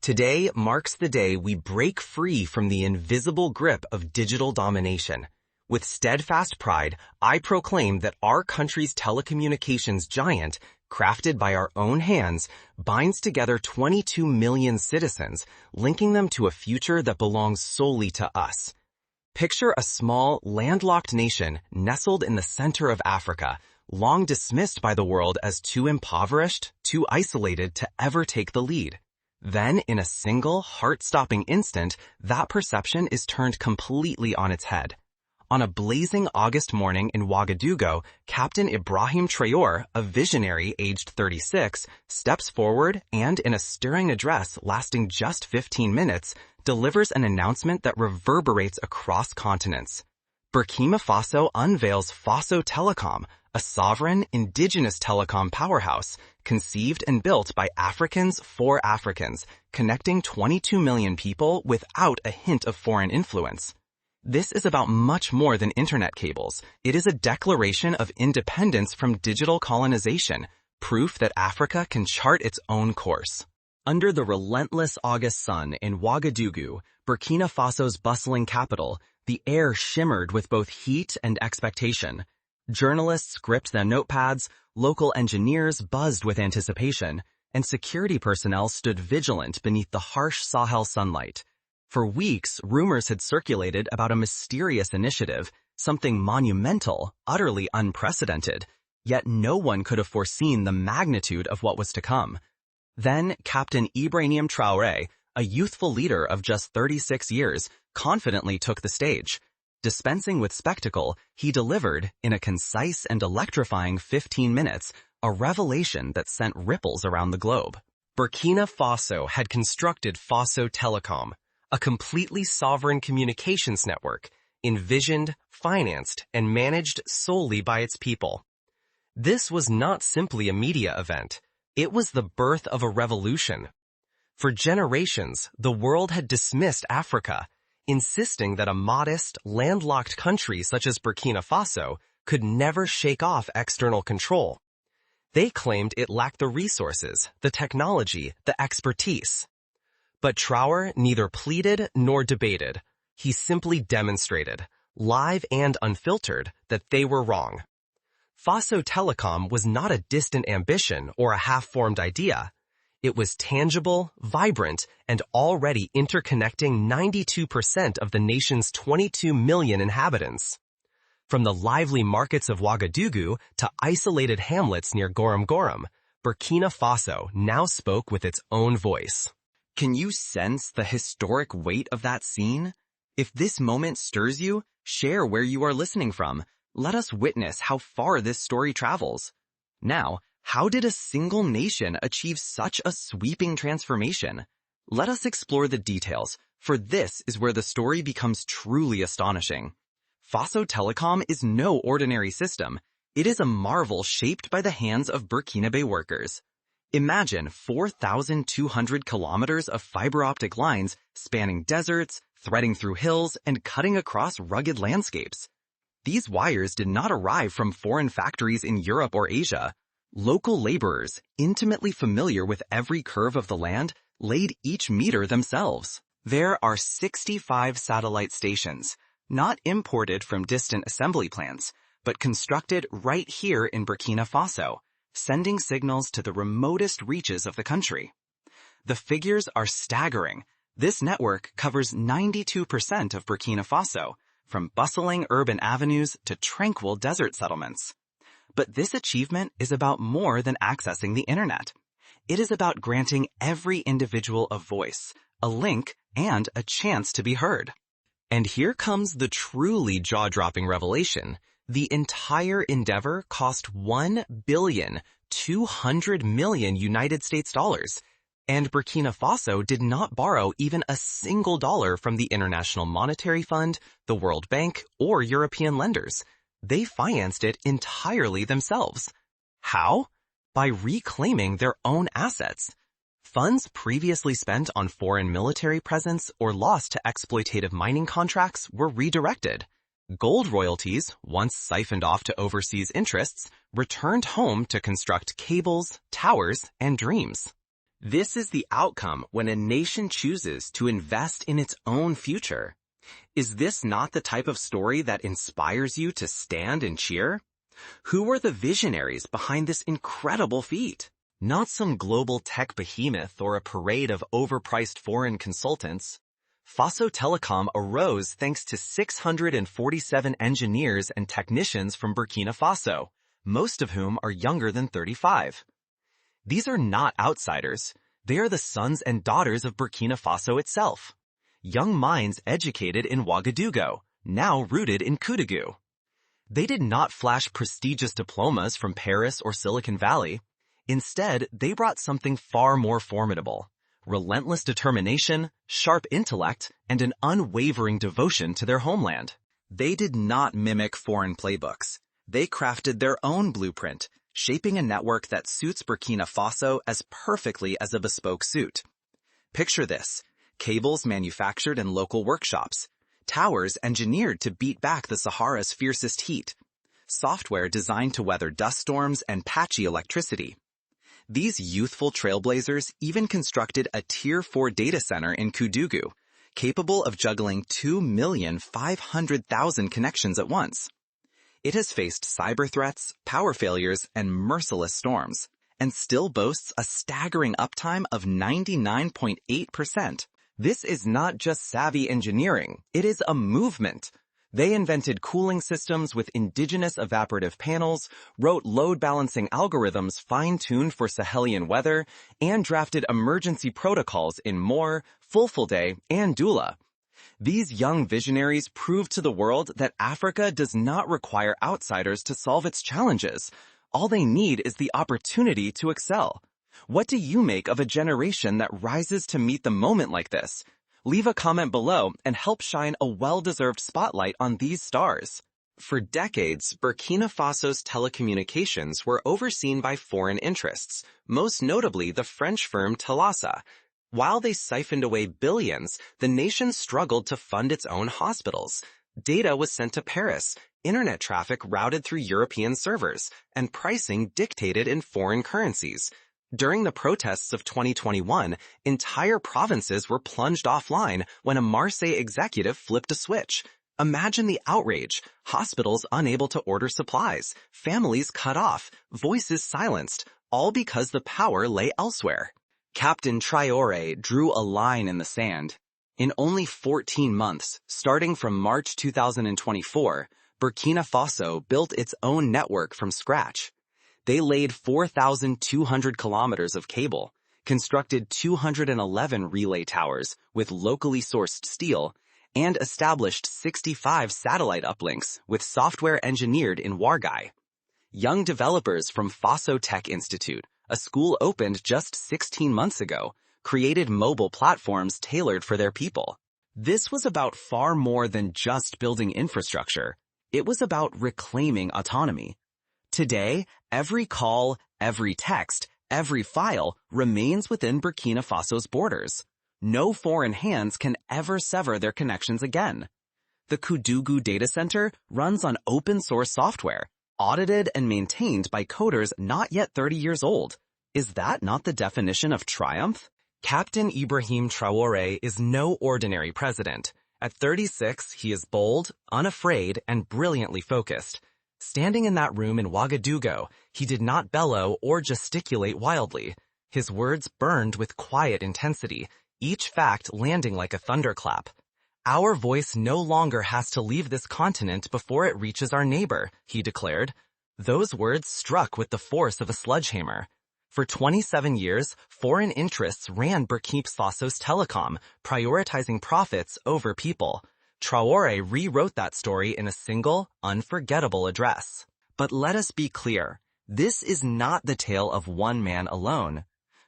Today marks the day we break free from the invisible grip of digital domination. With steadfast pride, I proclaim that our country's telecommunications giant, crafted by our own hands, binds together 22 million citizens, linking them to a future that belongs solely to us. Picture a small, landlocked nation nestled in the center of Africa, long dismissed by the world as too impoverished, too isolated to ever take the lead. Then, in a single, heart-stopping instant, that perception is turned completely on its head. On a blazing August morning in Ouagadougou, Captain Ibrahim Traore, a visionary aged 36, steps forward and, in a stirring address lasting just 15 minutes, delivers an announcement that reverberates across continents. Burkina Faso unveils Faso Telecom, a sovereign, indigenous telecom powerhouse, conceived and built by Africans for Africans, connecting 22 million people without a hint of foreign influence. This is about much more than internet cables. It is a declaration of independence from digital colonization, proof that Africa can chart its own course. Under the relentless August sun in Ouagadougou, Burkina Faso's bustling capital, the air shimmered with both heat and expectation. Journalists gripped their notepads, local engineers buzzed with anticipation, and security personnel stood vigilant beneath the harsh Sahel sunlight. For weeks, rumors had circulated about a mysterious initiative, something monumental, utterly unprecedented, yet no one could have foreseen the magnitude of what was to come. Then, Captain Ibrahim Traore, a youthful leader of just 36 years, confidently took the stage. Dispensing with spectacle, he delivered, in a concise and electrifying 15 minutes, a revelation that sent ripples around the globe. Burkina Faso had constructed Faso Telecom, a completely sovereign communications network, envisioned, financed, and managed solely by its people. This was not simply a media event. It was the birth of a revolution. For generations, the world had dismissed Africa, insisting that a modest, landlocked country such as Burkina Faso could never shake off external control. They claimed it lacked the resources, the technology, the expertise. But Traore neither pleaded nor debated. He simply demonstrated, live and unfiltered, that they were wrong. Faso Telecom was not a distant ambition or a half-formed idea. It was tangible, vibrant, and already interconnecting 92% of the nation's 22 million inhabitants. From the lively markets of Ouagadougou to isolated hamlets near Gorom, Burkina Faso now spoke with its own voice. Can you sense the historic weight of that scene? If this moment stirs you, share where you are listening from. Let us witness how far this story travels. Now, how did a single nation achieve such a sweeping transformation? Let us explore the details, for this is where the story becomes truly astonishing. Faso Telecom is no ordinary system. It is a marvel shaped by the hands of Burkinabe workers. Imagine 4,200 kilometers of fiber optic lines spanning deserts, threading through hills, and cutting across rugged landscapes. These wires did not arrive from foreign factories in Europe or Asia. Local laborers, intimately familiar with every curve of the land, laid each meter themselves. There are 65 satellite stations, not imported from distant assembly plants, but constructed right here in Burkina Faso, sending signals to the remotest reaches of the country. The figures are staggering. This network covers 92% of Burkina Faso, from bustling urban avenues to tranquil desert settlements. But this achievement is about more than accessing the internet. It is about granting every individual a voice, a link, and a chance to be heard. And here comes the truly jaw-dropping revelation. The entire endeavor cost $1.2 billion United States dollars, and Burkina Faso did not borrow even a single dollar from the International Monetary Fund, the World Bank, or European lenders. They financed it entirely themselves. How? By reclaiming their own assets. Funds previously spent on foreign military presence or lost to exploitative mining contracts were redirected. Gold royalties, once siphoned off to overseas interests, returned home to construct cables, towers, and dreams. This is the outcome when a nation chooses to invest in its own future. Is this not the type of story that inspires you to stand and cheer? Who were the visionaries behind this incredible feat? Not some global tech behemoth or a parade of overpriced foreign consultants. Faso Telecom arose thanks to 647 engineers and technicians from Burkina Faso, most of whom are younger than 35. These are not outsiders. They are the sons and daughters of Burkina Faso itself. Young minds educated in Ouagadougou, now rooted in Koudougou. They did not flash prestigious diplomas from Paris or Silicon Valley. Instead, they brought something far more formidable: relentless determination, sharp intellect, and an unwavering devotion to their homeland. They did not mimic foreign playbooks. They crafted their own blueprint, shaping a network that suits Burkina Faso as perfectly as a bespoke suit. Picture this: cables manufactured in local workshops, towers engineered to beat back the Sahara's fiercest heat, software designed to weather dust storms and patchy electricity. These youthful trailblazers even constructed a Tier 4 data center in Koudougou, capable of juggling 2,500,000 connections at once. It has faced cyber threats, power failures, and merciless storms, and still boasts a staggering uptime of 99.8%. This is not just savvy engineering, it is a movement. They invented cooling systems with indigenous evaporative panels, wrote load-balancing algorithms fine-tuned for Sahelian weather, and drafted emergency protocols in More, Fulfulde, and Doula. These young visionaries proved to the world that Africa does not require outsiders to solve its challenges. All they need is the opportunity to excel. What do you make of a generation that rises to meet the moment like this? Leave a comment below and help shine a well-deserved spotlight on these stars. For decades, Burkina Faso's telecommunications were overseen by foreign interests, most notably the French firm Telasa. While they siphoned away billions, the nation struggled to fund its own hospitals. Data was sent to Paris, internet traffic routed through European servers, and pricing dictated in foreign currencies. During the protests of 2021, entire provinces were plunged offline when a Marseille executive flipped a switch. Imagine the outrage: hospitals unable to order supplies, families cut off, voices silenced, all because the power lay elsewhere. Captain Traore drew a line in the sand. In only 14 months, starting from March 2024, Burkina Faso built its own network from scratch. They laid 4,200 kilometers of cable, constructed 211 relay towers with locally sourced steel, and established 65 satellite uplinks with software engineered in Ouarghaï. Young developers from Faso Tech Institute, a school opened just 16 months ago, created mobile platforms tailored for their people. This was about far more than just building infrastructure. It was about reclaiming autonomy. Today, every call, every text, every file remains within Burkina Faso's borders. No foreign hands can ever sever their connections again. The Koudougou data center runs on open-source software, audited and maintained by coders not yet 30 years old. Is that not the definition of triumph? Captain Ibrahim Traore is no ordinary president. At 36, he is bold, unafraid, and brilliantly focused. Standing in that room in Ouagadougou, he did not bellow or gesticulate wildly. His words burned with quiet intensity, each fact landing like a thunderclap. Our voice no longer has to leave this continent before it reaches our neighbor, he declared. Those words struck with the force of a sledgehammer. For 27 years, foreign interests ran Burkina Faso's telecom, prioritizing profits over people. Traore rewrote that story in a single, unforgettable address. But let us be clear, this is not the tale of one man alone.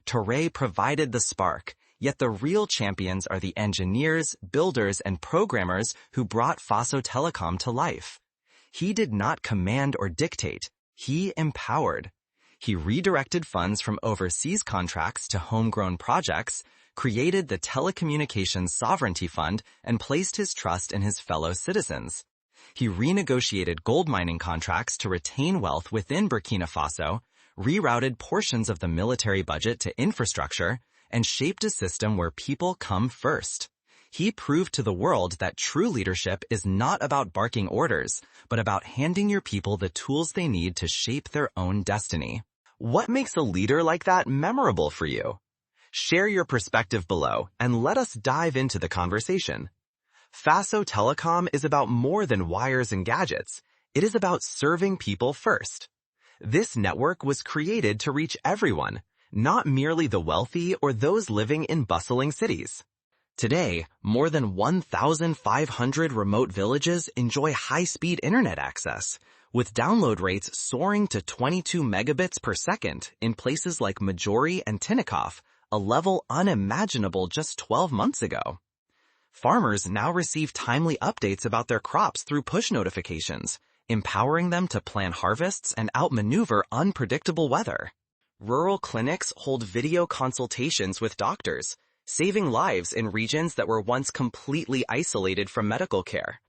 Traore provided the spark, yet the real champions are the engineers, builders, and programmers who brought Faso Telecom to life. He did not command or dictate, he empowered. He redirected funds from overseas contracts to homegrown projects, created the Telecommunications Sovereignty Fund, and placed his trust in his fellow citizens. He renegotiated gold mining contracts to retain wealth within Burkina Faso, rerouted portions of the military budget to infrastructure, and shaped a system where people come first. He proved to the world that true leadership is not about barking orders, but about handing your people the tools they need to shape their own destiny. What makes a leader like that memorable for you? Share your perspective below and let us dive into the conversation. Faso Telecom is about more than wires and gadgets. It is about serving people first. This network was created to reach everyone, not merely the wealthy or those living in bustling cities. Today, more than 1,500 remote villages enjoy high-speed internet access, with download rates soaring to 22 megabits per second in places like Majori and Tinikoff, a level unimaginable just 12 months ago. Farmers now receive timely updates about their crops through push notifications, empowering them to plan harvests and outmaneuver unpredictable weather. Rural clinics hold video consultations with doctors, saving lives in regions that were once completely isolated from medical care.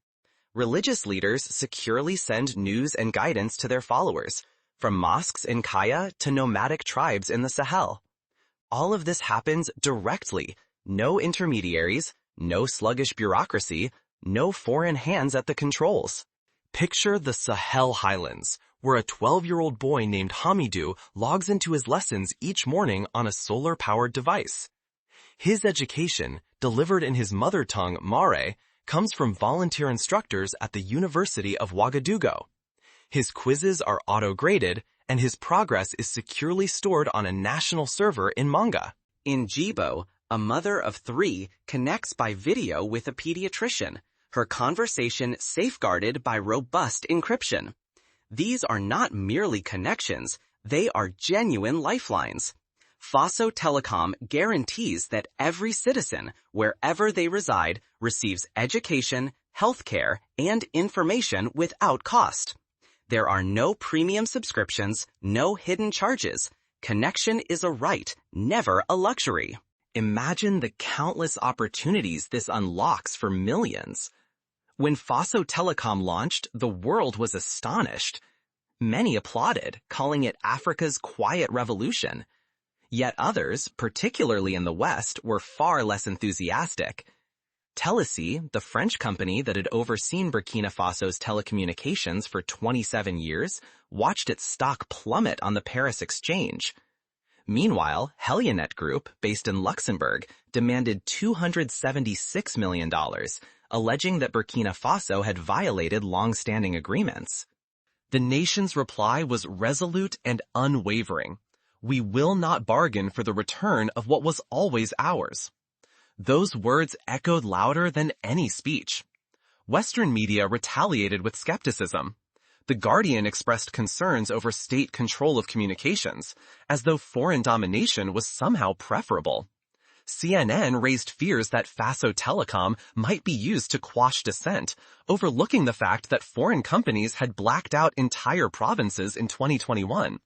Religious leaders securely send news and guidance to their followers, from mosques in Kaya to nomadic tribes in the Sahel. All of this happens directly, no intermediaries, no sluggish bureaucracy, no foreign hands at the controls. Picture the Sahel Highlands, where a 12-year-old boy named Hamidou logs into his lessons each morning on a solar-powered device. His education, delivered in his mother tongue, Mare, comes from volunteer instructors at the University of Ouagadougou. His quizzes are auto-graded, and his progress is securely stored on a national server in Manga. In Djibo, a mother of 3 connects by video with a pediatrician, her conversation safeguarded by robust encryption. These are not merely connections, they are genuine lifelines. Faso Telecom guarantees that every citizen, wherever they reside, receives education, healthcare, and information without cost. There are no premium subscriptions, no hidden charges. Connection is a right, never a luxury. Imagine the countless opportunities this unlocks for millions. When Faso Telecom launched, the world was astonished. Many applauded, calling it Africa's quiet revolution. Yet others, particularly in the West, were far less enthusiastic. Telesy, the French company that had overseen Burkina Faso's telecommunications for 27 years, watched its stock plummet on the Paris exchange. Meanwhile, Helionet Group, based in Luxembourg, demanded $276 million, alleging that Burkina Faso had violated long-standing agreements. The nation's reply was resolute and unwavering. We will not bargain for the return of what was always ours. Those words echoed louder than any speech. Western media retaliated with skepticism. The Guardian expressed concerns over state control of communications, as though foreign domination was somehow preferable. CNN raised fears that Faso Telecom might be used to quash dissent, overlooking the fact that foreign companies had blacked out entire provinces in 2021.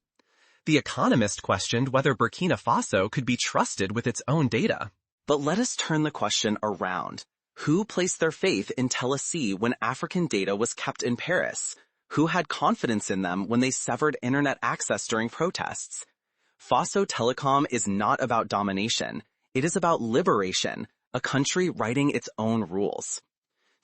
The Economist questioned whether Burkina Faso could be trusted with its own data. But let us turn the question around. Who placed their faith in Telesy when African data was kept in Paris? Who had confidence in them when they severed internet access during protests? Faso Telecom is not about domination. It is about liberation, a country writing its own rules.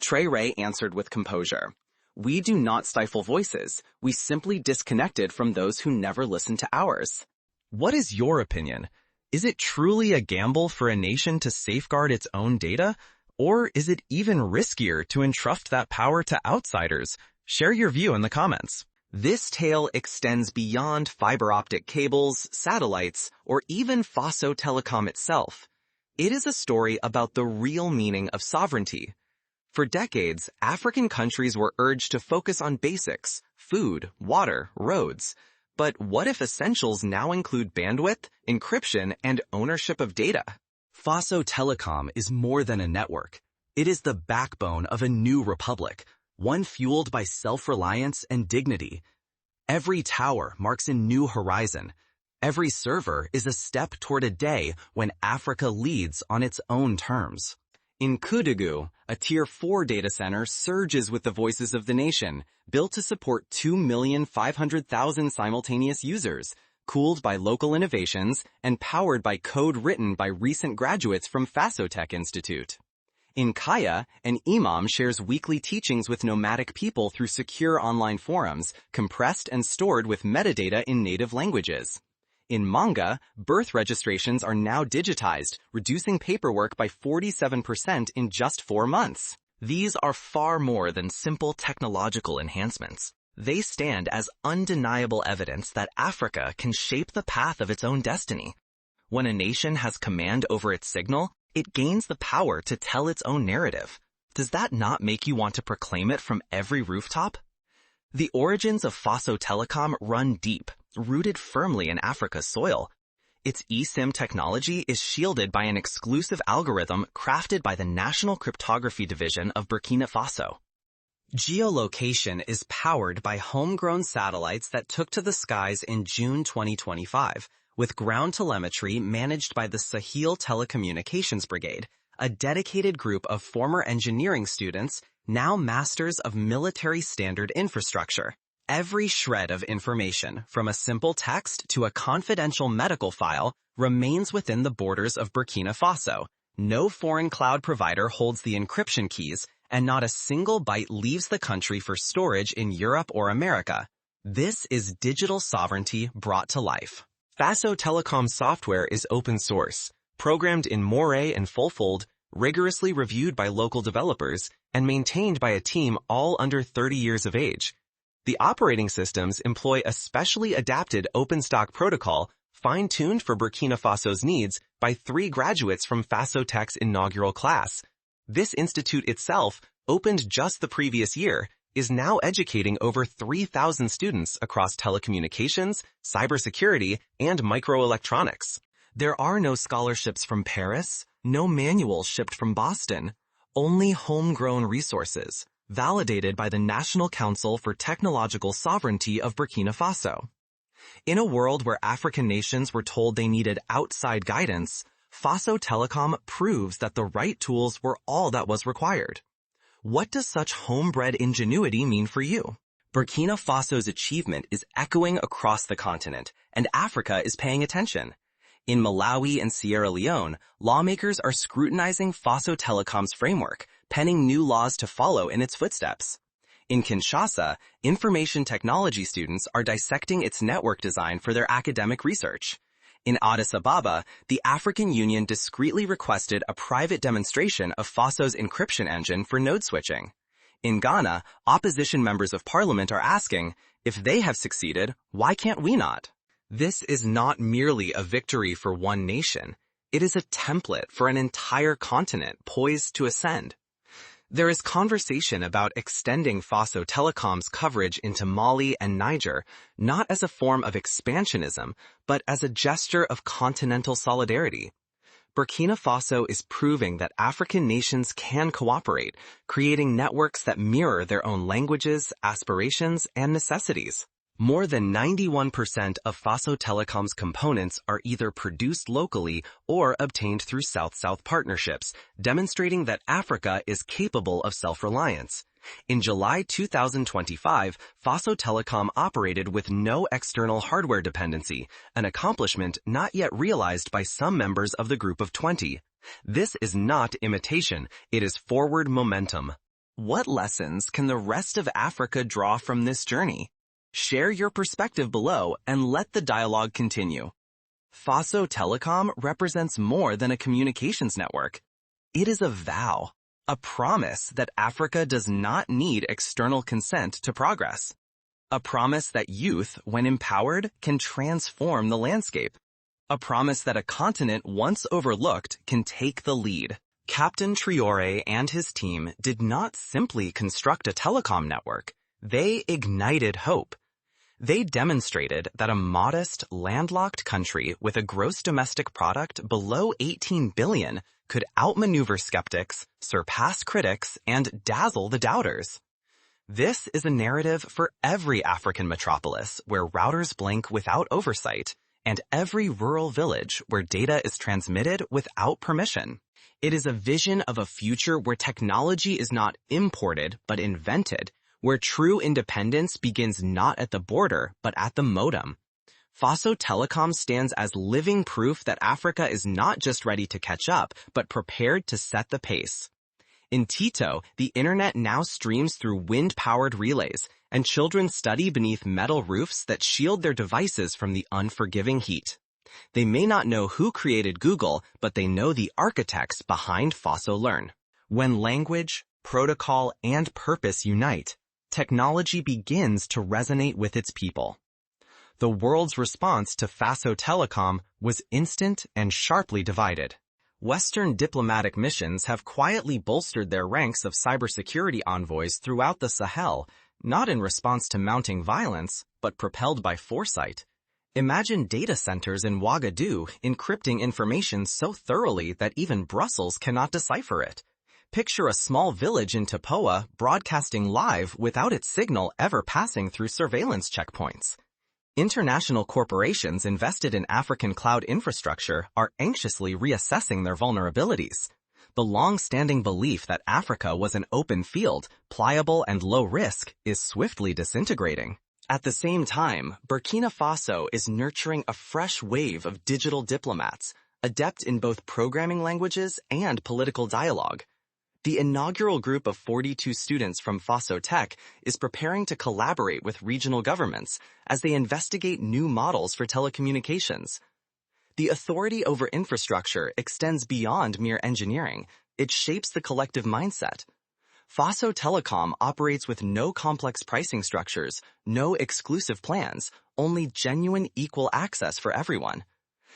Traore answered with composure. We do not stifle voices. We simply disconnected from those who never listened to ours. What is your opinion? Is it truly a gamble for a nation to safeguard its own data? Or is it even riskier to entrust that power to outsiders? Share your view in the comments. This tale extends beyond fiber optic cables, satellites, or even Faso Telecom itself. It is a story about the real meaning of sovereignty. For decades, African countries were urged to focus on basics, food, water, roads. But what if essentials now include bandwidth, encryption, and ownership of data? Faso Telecom is more than a network. It is the backbone of a new republic, one fueled by self-reliance and dignity. Every tower marks a new horizon. Every server is a step toward a day when Africa leads on its own terms. In Koudougou, a Tier 4 data center surges with the voices of the nation, built to support 2,500,000 simultaneous users. cooled by local innovations and powered by code written by recent graduates from Faso Tech Institute. In Kaya, an imam shares weekly teachings with nomadic people through secure online forums, compressed and stored with metadata in native languages. In Manga, birth registrations are now digitized, reducing paperwork by 47% in just 4 months. These are far more than simple technological enhancements. They stand as undeniable evidence that Africa can shape the path of its own destiny. When a nation has command over its signal, it gains the power to tell its own narrative. Does that not make you want to proclaim it from every rooftop? The origins of Faso Telecom run deep, rooted firmly in Africa's soil. Its eSIM technology is shielded by an exclusive algorithm crafted by the National Cryptography Division of Burkina Faso. Geolocation is powered by homegrown satellites that took to the skies in June 2025, with ground telemetry managed by the Sahel Telecommunications Brigade, a dedicated group of former engineering students, now masters of military standard infrastructure. Every shred of information, from a simple text to a confidential medical file, remains within the borders of Burkina Faso. No foreign cloud provider holds the encryption keys, and not a single byte leaves the country for storage in Europe or America. This is digital sovereignty brought to life. Faso Telecom software is open source, programmed in Moray and Fulfold, rigorously reviewed by local developers, and maintained by a team all under 30 years of age. The operating systems employ a specially adapted OpenStack protocol fine-tuned for Burkina Faso's needs by 3 graduates from Faso Tech's inaugural class. This institute itself, opened just the previous year, is now educating over 3,000 students across telecommunications, cybersecurity, and microelectronics. There are no scholarships from Paris, no manuals shipped from Boston, only homegrown resources, validated by the National Council for Technological Sovereignty of Burkina Faso. In a world where African nations were told they needed outside guidance, Faso Telecom proves that the right tools were all that was required. What does such homebred ingenuity mean for you? Burkina Faso's achievement is echoing across the continent, and Africa is paying attention. In Malawi and Sierra Leone, lawmakers are scrutinizing Faso Telecom's framework, penning new laws to follow in its footsteps. In Kinshasa, information technology students are dissecting its network design for their academic research. In Addis Ababa, the African Union discreetly requested a private demonstration of Faso's encryption engine for node switching. In Ghana, opposition members of parliament are asking, if they have succeeded, why can't we not? This is not merely a victory for one nation. It is a template for an entire continent poised to ascend. There is conversation about extending Faso Telecom's coverage into Mali and Niger, not as a form of expansionism, but as a gesture of continental solidarity. Burkina Faso is proving that African nations can cooperate, creating networks that mirror their own languages, aspirations, and necessities. More than 91% of Faso Telecom's components are either produced locally or obtained through South-South partnerships, demonstrating that Africa is capable of self-reliance. In July 2025, Faso Telecom operated with no external hardware dependency, an accomplishment not yet realized by some members of the Group of 20. This is not imitation, it is forward momentum. What lessons can the rest of Africa draw from this journey? Share your perspective below and let the dialogue continue. Faso Telecom represents more than a communications network. It is a vow, a promise that Africa does not need external consent to progress. A promise that youth, when empowered, can transform the landscape. A promise that a continent once overlooked can take the lead. Captain Traore and his team did not simply construct a telecom network. They ignited hope. They demonstrated that a modest, landlocked country with a gross domestic product below 18 billion could outmaneuver skeptics, surpass critics, and dazzle the doubters. This is a narrative for every African metropolis where routers blink without oversight, and every rural village where data is transmitted without permission. It is a vision of a future where technology is not imported but invented, where true independence begins not at the border, but at the modem. Faso Telecom stands as living proof that Africa is not just ready to catch up, but prepared to set the pace. In Tito, the internet now streams through wind-powered relays, and children study beneath metal roofs that shield their devices from the unforgiving heat. They may not know who created Google, but they know the architects behind Faso Learn. When language, protocol, and purpose unite, technology begins to resonate with its people. The world's response to Faso Telecom was instant and sharply divided. Western diplomatic missions have quietly bolstered their ranks of cybersecurity envoys throughout the Sahel, not in response to mounting violence, but propelled by foresight. Imagine data centers in Ouagadougou encrypting information so thoroughly that even Brussels cannot decipher it. Picture a small village in Tapoa broadcasting live without its signal ever passing through surveillance checkpoints. International corporations invested in African cloud infrastructure are anxiously reassessing their vulnerabilities. The long-standing belief that Africa was an open field, pliable and low risk, is swiftly disintegrating. At the same time, Burkina Faso is nurturing a fresh wave of digital diplomats, adept in both programming languages and political dialogue. The inaugural group of 42 students from Faso Tech is preparing to collaborate with regional governments as they investigate new models for telecommunications. The authority over infrastructure extends beyond mere engineering. It shapes the collective mindset. Faso Telecom operates with no complex pricing structures, no exclusive plans, only genuine equal access for everyone.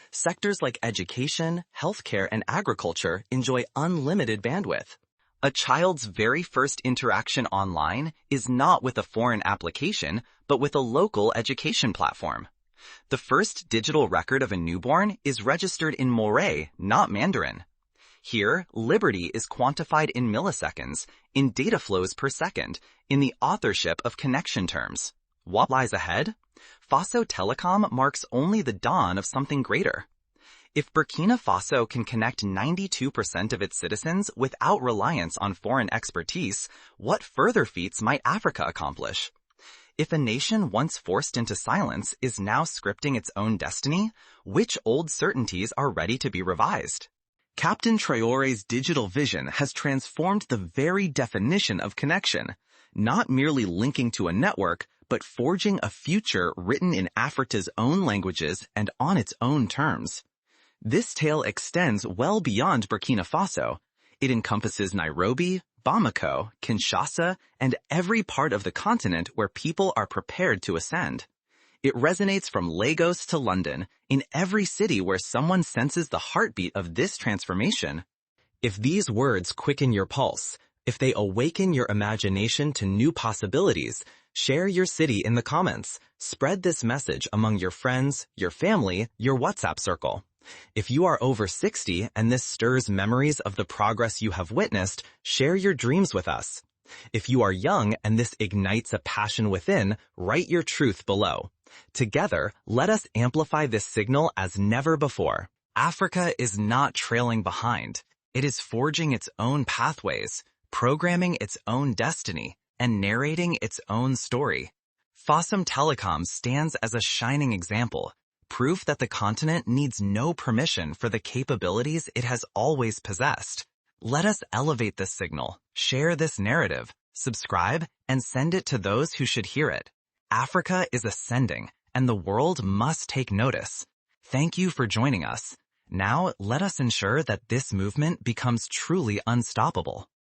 Sectors like education, healthcare, and agriculture enjoy unlimited bandwidth. A child's very first interaction online is not with a foreign application, but with a local education platform. The first digital record of a newborn is registered in Moray, not Mandarin. Here, liberty is quantified in milliseconds, in data flows per second, in the authorship of connection terms. What lies ahead? Faso Telecom marks only the dawn of something greater. If Burkina Faso can connect 92% of its citizens without reliance on foreign expertise, what further feats might Africa accomplish? If a nation once forced into silence is now scripting its own destiny, which old certainties are ready to be revised? Captain Traore's digital vision has transformed the very definition of connection, not merely linking to a network, but forging a future written in Africa's own languages and on its own terms. This tale extends well beyond Burkina Faso. It encompasses Nairobi, Bamako, Kinshasa, and every part of the continent where people are prepared to ascend. It resonates from Lagos to London, in every city where someone senses the heartbeat of this transformation. If these words quicken your pulse, if they awaken your imagination to new possibilities, share your city in the comments. Spread this message among your friends, your family, your WhatsApp circle. If you are over 60 and this stirs memories of the progress you have witnessed, share your dreams with us. If you are young and this ignites a passion within, write your truth below. Together, let us amplify this signal as never before. Africa is not trailing behind. It is forging its own pathways, programming its own destiny, and narrating its own story. Faso Telecom stands as a shining example, proof that the continent needs no permission for the capabilities it has always possessed. Let us elevate this signal, share this narrative, subscribe, and send it to those who should hear it. Africa is ascending, and the world must take notice. Thank you for joining us. Now, let us ensure that this movement becomes truly unstoppable.